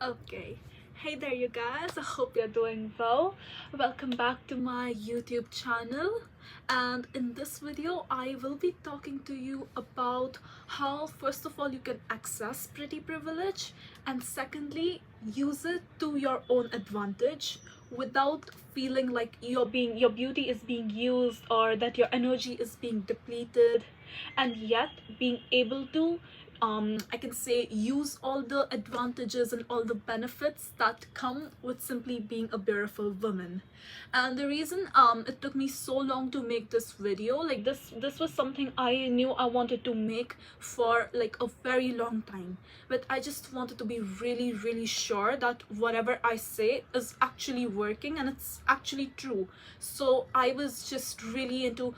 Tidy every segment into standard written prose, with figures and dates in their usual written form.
Okay. Hey there, you guys. I hope you're doing well. Welcome back to my YouTube channel. And in this video, I will be talking to you about how, first of all, you can access pretty privilege, and secondly, use it to your own advantage without feeling like your beauty is being used or that your energy is being depleted, and yet being able to I can say use all the advantages and all the benefits that come with simply being a beautiful woman. And the reason it took me so long to make this video, like this was something I knew I wanted to make for like a very long time, but I just wanted to be really sure that whatever I say is actually working and it's actually true. So I was just really into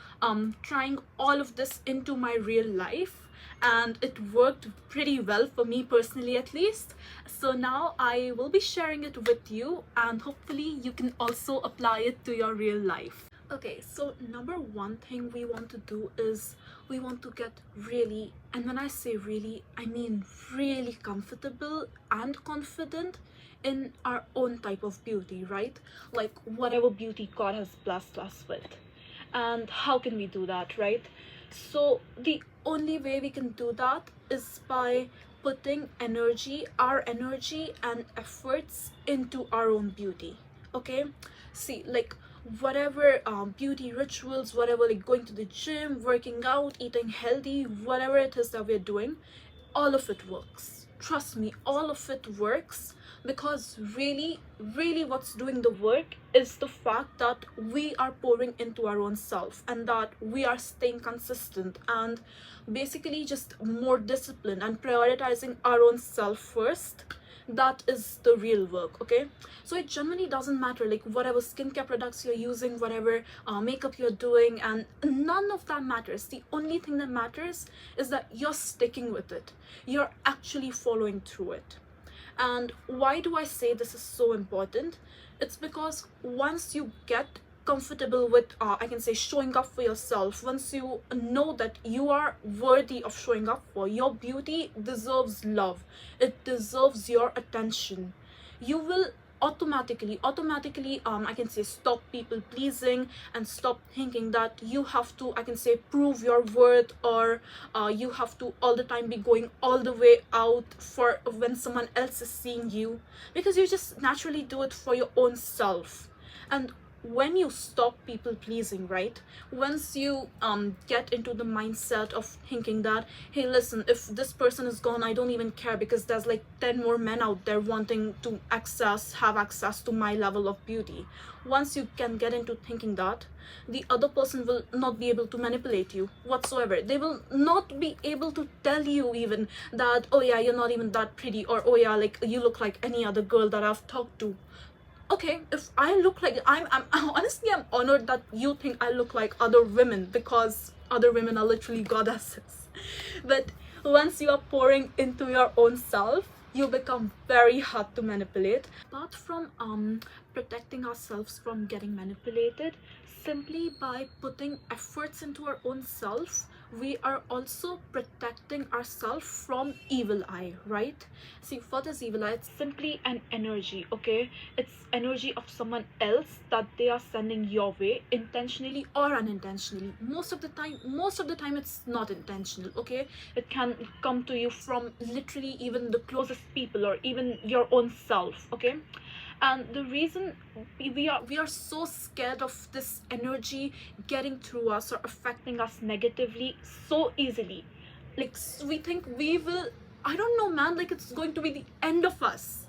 trying all of this into my real life, and it worked pretty well for me personally, at least. So now I will be sharing it with you, and hopefully you can also apply it to your real life. Okay, so number one thing we want to do is we want to get really, and when I say really, I mean really comfortable and confident in our own type of beauty, right? Like whatever beauty God has blessed us with. And how can we do that, right? So the only way we can do that is by putting our energy and efforts into our own beauty. Okay, see, like whatever beauty rituals, whatever, like going to the gym, working out, eating healthy, whatever it is that we're doing, all of it works. Trust me, all of it works, because really what's doing the work is the fact that we are pouring into our own self, and that we are staying consistent and basically just more disciplined and prioritizing our own self first. That is the real work. Okay, so it generally doesn't matter like whatever skincare products you're using, whatever makeup you're doing, and none of that matters. The only thing that matters is that you're sticking with it, you're actually following through it. And why do I say this is so important? It's because once you get comfortable with I can say showing up for yourself, once you know that you are worthy of showing up for your beauty, deserves love, it deserves your attention, you will automatically I can say stop people pleasing and stop thinking that you have to, I can say, prove your worth, or you have to all the time be going all the way out for when someone else is seeing you, because you just naturally do it for your own self. And when you stop people pleasing, right, once you get into the mindset of thinking that, hey, listen, if this person is gone, I don't even care, because there's like 10 more men out there wanting to have access to my level of beauty. Once you can get into thinking that, the other person will not be able to manipulate you whatsoever. They will not be able to tell you even that, oh yeah, you're not even that pretty, or oh yeah, like you look like any other girl that I've talked to. Okay, if I look like I'm honestly, I'm honored that you think I look like other women, because other women are literally goddesses. But once you are pouring into your own self, you become very hard to manipulate. Apart from protecting ourselves from getting manipulated, simply by putting efforts into our own self, we are also protecting ourselves from evil eye, right? See, for this evil eye, it's simply an energy. Okay, it's energy of someone else that they are sending your way, intentionally or unintentionally. Most of the time it's not intentional. Okay, it can come to you from literally even the closest people or even your own self. Okay, and the reason we are so scared of this energy getting through us or affecting us negatively so easily, like we think we will, I don't know, man, like it's going to be the end of us.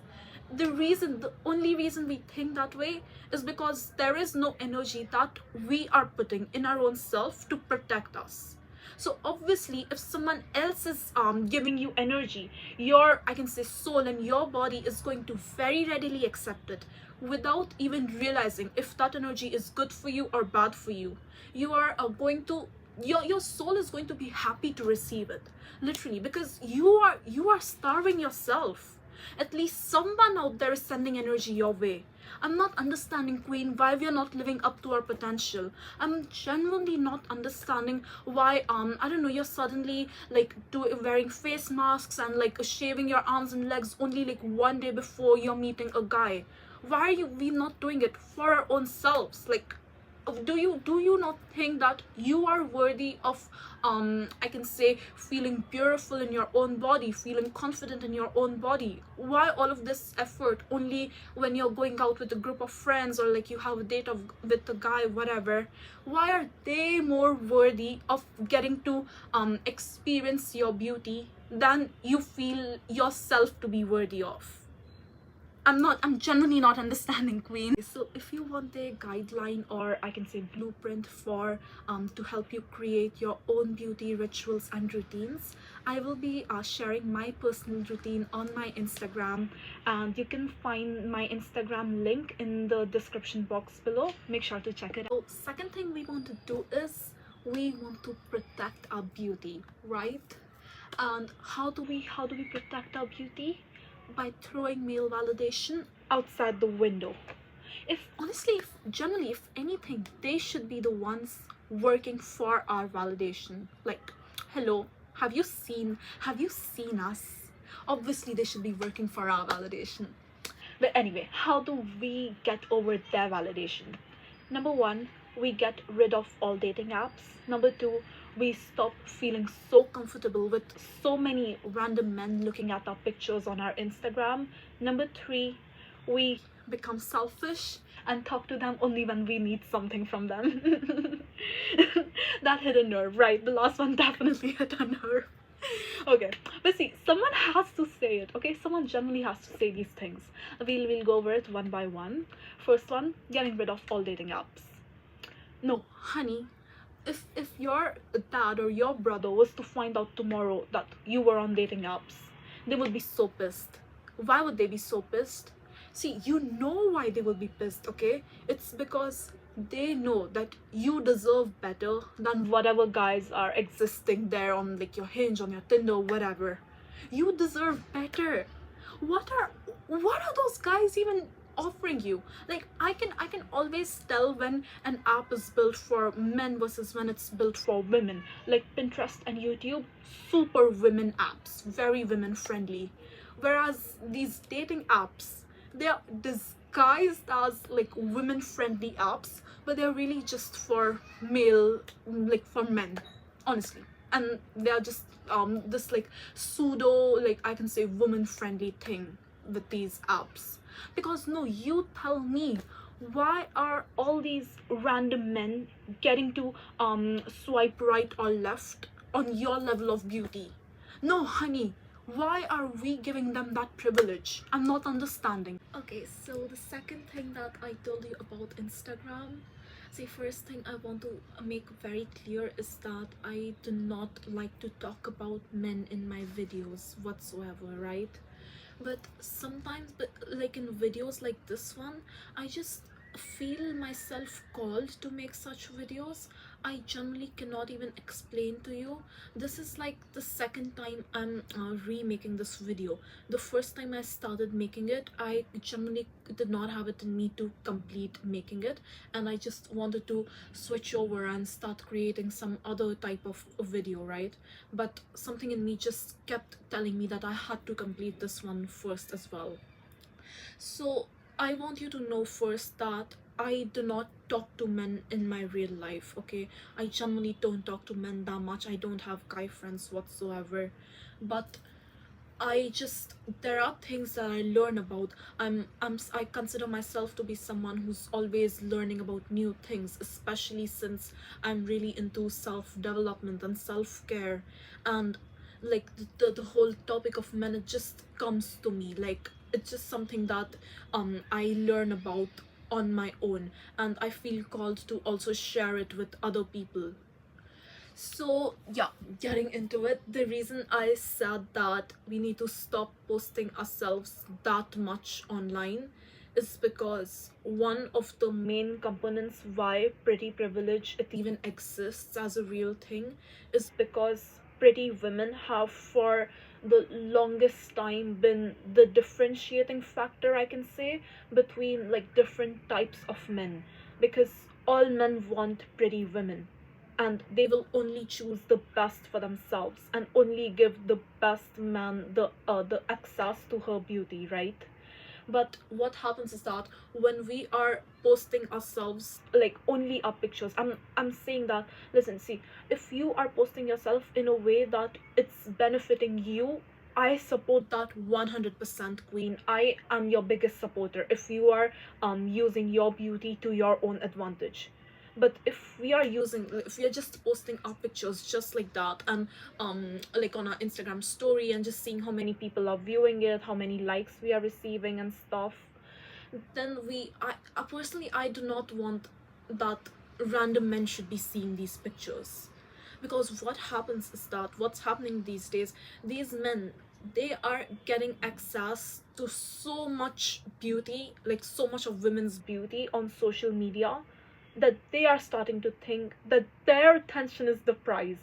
The only reason we think that way is because there is no energy that we are putting in our own self to protect us. So obviously if someone else is giving you energy, your, I can say, soul and your body is going to very readily accept it without even realizing if that energy is good for you or bad for you. You are going to, your soul is going to be happy to receive it, literally, because you are starving yourself. At least someone out there is sending energy your way. I'm not understanding, Queen, why we are not living up to our potential. I'm genuinely not understanding why I don't know, you're suddenly like wearing face masks and like shaving your arms and legs only like one day before you're meeting a guy. Why are we not doing it for our own selves? Like, do you not think that you are worthy of I can say feeling beautiful in your own body, feeling confident in your own body? Why all of this effort only when you're going out with a group of friends, or like you have a date with a guy, whatever? Why are they more worthy of getting to experience your beauty than you feel yourself to be worthy of? I'm genuinely not understanding, Queen. So if you want a guideline, or I can say blueprint for to help you create your own beauty rituals and routines, I will be sharing my personal routine on my Instagram, and you can find my Instagram link in the description box below. Make sure to check it out. So second thing we want to do is we want to protect our beauty, right? And how do we protect our beauty? By throwing male validation outside the window. If honestly, if generally, if anything, they should be the ones working for our validation. Like, hello, have you seen us? Obviously they should be working for our validation. But anyway, how do we get over their validation? Number one, we get rid of all dating apps. Number two, we stop feeling so comfortable with so many random men looking at our pictures on our Instagram. Number three, we become selfish and talk to them only when we need something from them. That hit a nerve, right? The last one definitely hit a nerve. Okay, but see, someone has to say it. Okay, someone generally has to say these things. We'll go over it one by one. First one, getting rid of all dating apps. No, honey, if your dad or your brother was to find out tomorrow that you were on dating apps, they would be so pissed. Why would they be so pissed? See, you know why they will be pissed, okay? It's because they know that you deserve better than whatever guys are existing there on like your Hinge, on your Tinder, whatever. You deserve better. What are those guys even offering you? Like, I can always tell when an app is built for men versus when it's built for women. Like Pinterest and YouTube, super women apps, very women friendly. Whereas these dating apps, they are disguised as like women friendly apps, but they're really just for male, like for men, honestly. And they're just this like pseudo, like I can say woman friendly thing with these apps. Because no, you tell me, why are all these random men getting to swipe right or left on your level of beauty? No, honey, why are we giving them that privilege? I'm not understanding. Okay, so the second thing that I told you about Instagram, see, first thing I want to make very clear is that I do not like to talk about men in my videos whatsoever, right? But sometimes, but like in videos like this one, I just feel myself called to make such videos. I generally cannot even explain to you. This is like the second time I'm remaking this video. The first time I started making it, I generally did not have it in me to complete making it, and I just wanted to switch over and start creating some other type of video, right? But something in me just kept telling me that I had to complete this one first as well. So I want you to know first that I do not talk to men in my real life, okay? I generally don't talk to men that much. I don't have guy friends whatsoever. But I just, there are things that I learn about. I consider myself to be someone who's always learning about new things, especially since I'm really into self-development and self-care. And like the whole topic of men, it just comes to me like it's just something that I learn about on my own, and I feel called to also share it with other people. So yeah, getting into it, the reason I said that we need to stop posting ourselves that much online is because one of the main components why pretty privilege it even exists as a real thing is because pretty women have for the longest time been the differentiating factor, I can say, between like different types of men, because all men want pretty women, and they will only choose the best for themselves and only give the best man the access to her beauty, right? But what happens is that when we are posting ourselves, like only our pictures, I'm saying that, listen, see, if you are posting yourself in a way that it's benefiting you, I support that 100%, queen. I am your biggest supporter if you are using your beauty to your own advantage. But if we are just posting our pictures just like that, and like on our Instagram story, and just seeing how many people are viewing it, how many likes we are receiving and stuff, then I personally, I do not want that random men should be seeing these pictures. Because what happens is that what's happening these days, these men, they are getting access to so much beauty, like so much of women's beauty on social media, that they are starting to think that their attention is the prize,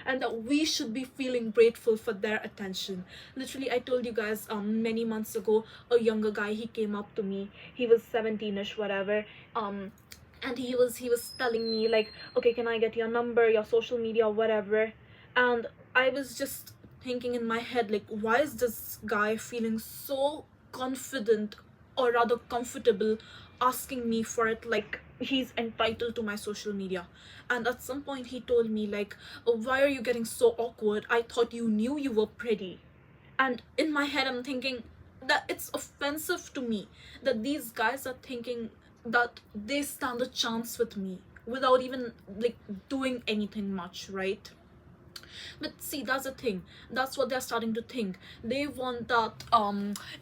and that we should be feeling grateful for their attention. Literally, I told you guys many months ago, a younger guy, he came up to me. He was 17ish, whatever. And he was telling me like, okay, can I get your number, your social media, whatever. And I was just thinking in my head, like, why is this guy feeling so confident, or rather comfortable, asking me for it, like he's entitled to my social media? And at some point he told me like, oh, why are you getting so awkward? I thought you knew you were pretty. And in my head I'm thinking that it's offensive to me that these guys are thinking that they stand a chance with me without even like doing anything much, right? But see, that's the thing, that's what they're starting to think. They want that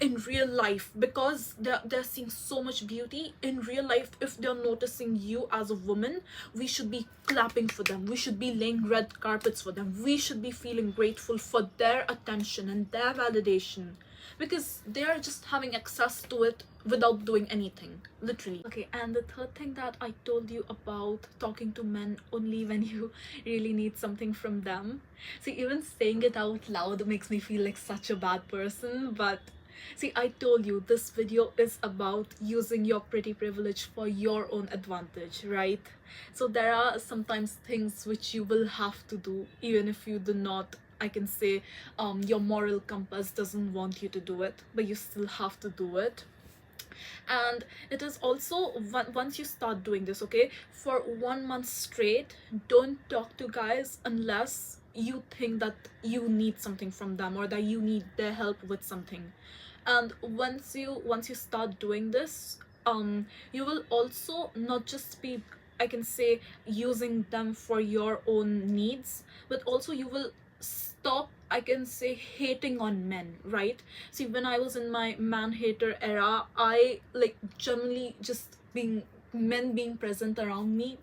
in real life, because they're seeing so much beauty in real life. If they're noticing you as a woman, we should be clapping for them, we should be laying red carpets for them, we should be feeling grateful for their attention and their validation, because they're just having access to it without doing anything, literally. Okay, and the third thing that I told you about talking to men only when you really need something from them. See, even saying it out loud makes me feel like such a bad person, but see, I told you this video is about using your pretty privilege for your own advantage, right? So there are sometimes things which you will have to do, even if you do not, I can say, your moral compass doesn't want you to do it, but you still have to do it. And it is also, once you start doing this, okay, for 1 month straight, don't talk to guys unless you think that you need something from them, or that you need their help with something. And once you start doing this, you will also not just be, I can say, using them for your own needs, but also you will stop, I can say, hating on men, right? See, when I was in my man hater era, I like generally just being men being present around me,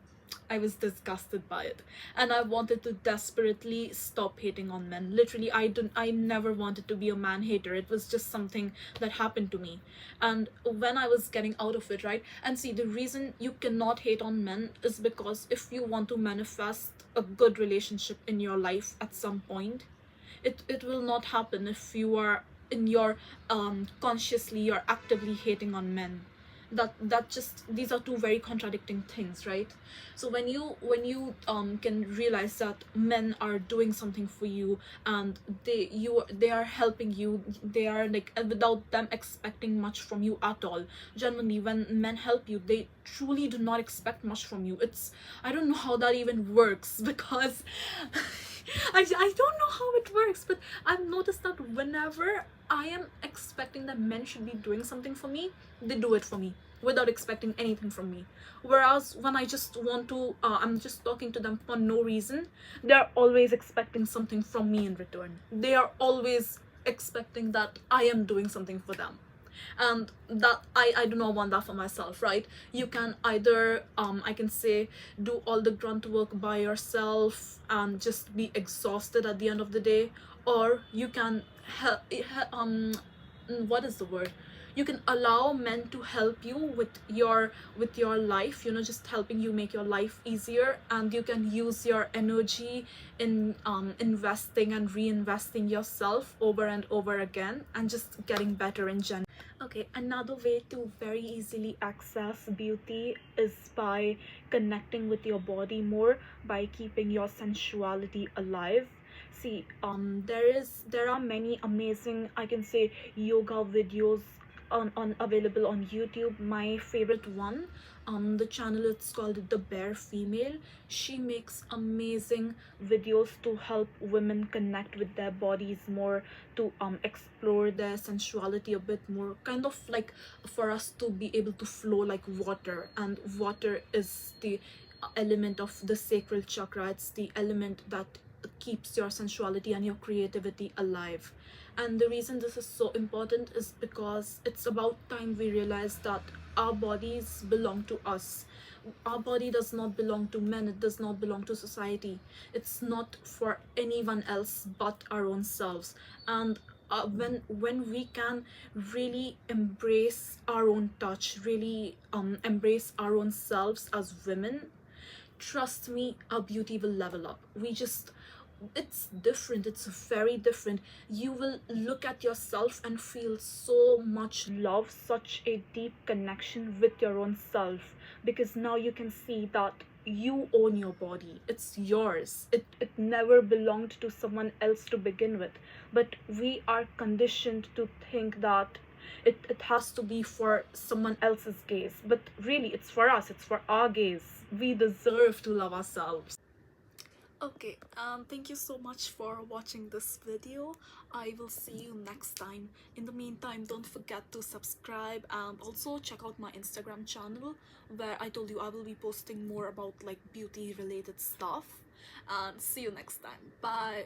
I was disgusted by it, and I wanted to desperately stop hating on men. Literally, I never wanted to be a man hater. It was just something that happened to me. And when I was getting out of it, right? And see, the reason you cannot hate on men is because if you want to manifest a good relationship in your life at some point, it will not happen if you are in your consciously, you're actively hating on men. That just, these are two very contradicting things, right? So when you can realize that men are doing something for you, and they are helping you, they are like, without them expecting much from you at all. Generally, when men help you, they truly do not expect much from you. It's, I don't know how that even works, because I don't know how it works, but I've noticed that whenever I am expecting that men should be doing something for me, they do it for me without expecting anything from me. Whereas when I just want to, I'm just talking to them for no reason, they're always expecting something from me in return. They are always expecting that I am doing something for them. And that I do not want that for myself, right? You can either I can say, do all the grunt work by yourself and just be exhausted at the end of the day, or you can what is the word, you can allow men to help you with your life, you know, just helping you make your life easier, and you can use your energy in investing and reinvesting yourself over and over again, and just getting better in general. Okay, another way to very easily access beauty is by connecting with your body more, by keeping your sensuality alive. See, there are many amazing, I can say, yoga videos on available on YouTube. My favorite one, the channel, it's called The Bare Female. She makes amazing videos to help women connect with their bodies more, to explore their sensuality a bit more, kind of like for us to be able to flow like water. And water is the element of the sacral chakra. It's the element that keeps your sensuality and your creativity alive. And the reason this is so important is because it's about time we realize that our bodies belong to us. Our body does not belong to men, it does not belong to society. It's not for anyone else but our own selves. And when we can really embrace our own touch, really embrace our own selves as women, trust me, our beauty will level up. We just, it's different, it's very different. You will look at yourself and feel so much love, such a deep connection with your own self, because now you can see that you own your body, it's yours. It never belonged to someone else to begin with, but we are conditioned to think that it has to be for someone else's gaze, but really it's for us, it's for our gaze. We deserve to love ourselves. Okay, thank you so much for watching this video. I will see you next time. In the meantime, don't forget to subscribe, and also check out my Instagram channel, where I told you I will be posting more about like beauty related stuff. And see you next time. Bye.